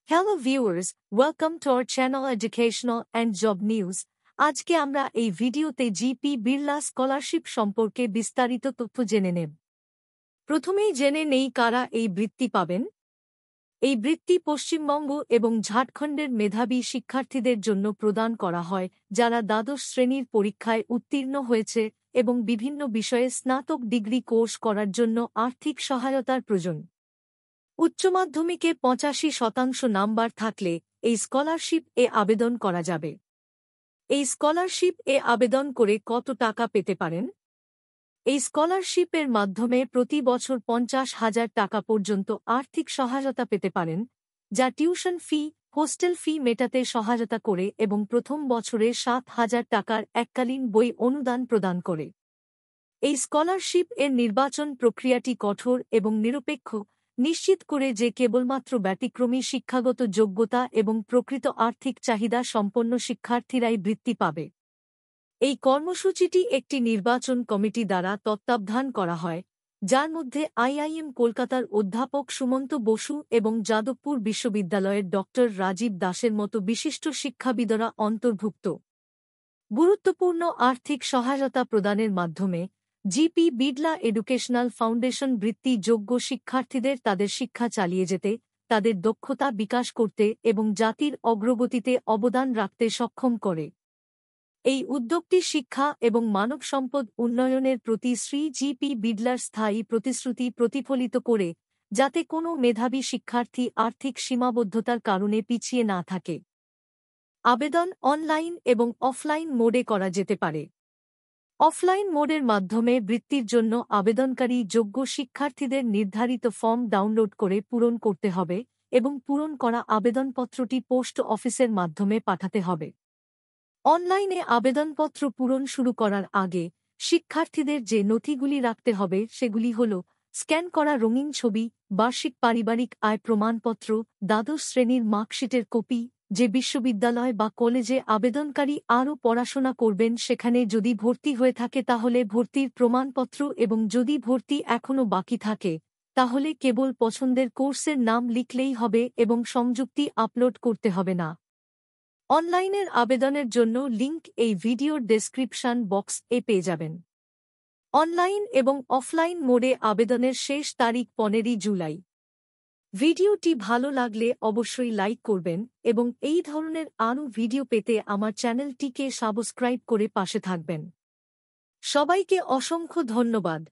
Hello viewers, welcome to our channel Educational and Job News. আজকে আমরা এই ভিডিওতে জিপি বিড়লা স্কলারশিপ সম্পর্কে বিস্তারিত তথ্য জেনে নেব। প্রথমেই জেনে নেই কারা এই বৃত্তি পাবেন। এই বৃত্তি পশ্চিমবঙ্গ এবং ঝাড়খণ্ডের মেধাবী শিক্ষার্থীদের জন্য প্রদান করা হয় যারা দ্বাদশ শ্রেণীর পরীক্ষায় উত্তীর্ণ হয়েছে এবং বিভিন্ন বিষয়ে স্নাতক ডিগ্রি কোর্স করার জন্য আর্থিক সহায়তার প্রয়োজন। উচ্চ মাধ্যমিকে 85% নাম্বার থাকলে এই স্কলারশিপ এ আবেদন করা যাবে। এই স্কলারশিপ এ আবেদন করে কত টাকা পেতে পারেন? এই স্কলারশিপের মাধ্যমে প্রতি বছর 50,000 টাকা পর্যন্ত আর্থিক সহায়তা পেতে পারেন, যা টিউশন ফি, হোস্টেল ফি মেটাতে সহায়তা করে এবং প্রথম বছরে 7,000 টাকার এককালীন বই অনুদান প্রদান করে। এই স্কলারশিপ এর নির্বাচন প্রক্রিয়াটি কঠোর এবং নিরপেক্ষ, নিশ্চিত করে যে কেবলমাত্র ব্যতিক্রমী শিক্ষাগত যোগ্যতা এবং প্রকৃত আর্থিক চাহিদা সম্পন্ন শিক্ষার্থীরাই বৃত্তি পাবে। এই কর্মসূচিটি একটি নির্বাচন কমিটি দ্বারা তত্ত্বাবধান করা হয়, যার মধ্যে আইআইএম কলকাতার অধ্যাপক সুমন্ত বসু এবং যাদবপুর বিশ্ববিদ্যালয়ের ড. রাজীব দাসের মতো বিশিষ্ট শিক্ষাবিদরা অন্তর্ভুক্ত। গুরুত্বপূর্ণ আর্থিক সহায়তা প্রদানের মাধ্যমে জিপি বিড়লা এডুকেশনাল ফাউন্ডেশন বৃত্তি যোগ্য শিক্ষার্থীদের তাদের শিক্ষা চালিয়ে যেতে, তাদের দক্ষতা বিকাশ করতে এবং জাতির অগ্রগতিতে অবদান রাখতে সক্ষম করে। এই উদ্যোগটি শিক্ষা এবং মানব সম্পদ উন্নয়নের প্রতি শ্রী জিপি বিড়লার স্থায়ী প্রতিশ্রুতি প্রতিফলিত করে, যাতে কোনো মেধাবী শিক্ষার্থী আর্থিক সীমাবদ্ধতার কারণে পিছিয়ে না থাকে। আবেদন অনলাইন এবং অফলাইন মোডে করা যেতে পারে। অফলাইন মোডের মাধ্যমে বৃত্তির জন্য আবেদনকারী যোগ্য শিক্ষার্থীদের নির্ধারিত ফর্ম ডাউনলোড করে পূরণ করতে হবে এবং পূরণ করা আবেদনপত্রটি পোস্ট অফিসের মাধ্যমে পাঠাতে হবে। অনলাইনে আবেদনপত্র পূরণ শুরু করার আগে শিক্ষার্থীদের যে নথিগুলি রাখতে হবে সেগুলি হল স্ক্যান করা রঙিন ছবি, বার্ষিক পারিবারিক আয় প্রমাণপত্র, দ্বাদশ শ্রেণীর মার্কশিটের কপি, যে বিশ্ববিদ্যালয় বা কলেজে আবেদনকারী আরও পড়াশোনা করবেন সেখানে যদি ভর্তি হয়ে থাকে তাহলে ভর্তির প্রমাণপত্র, এবং যদি ভর্তি এখনও বাকি থাকে তাহলে কেবল পছন্দের কোর্সের নাম লিখলেই হবে এবং সংযুক্তি আপলোড করতে হবে না। অনলাইনের আবেদনের জন্য লিংক এই ভিডিওর ডেসক্রিপশন বক্স এ পেয়ে যাবেন। অনলাইন এবং অফলাইন মোডে আবেদনের শেষ তারিখ 15 জুলাই। ভিডিওটি ভালো লাগলে অবশ্যই লাইক করবেন এবং এই ধরনের আরও ভিডিও পেতে আমার চ্যানেলটিকে সাবস্ক্রাইব করে পাশে থাকবেন। সবাইকে অসংখ্য ধন্যবাদ।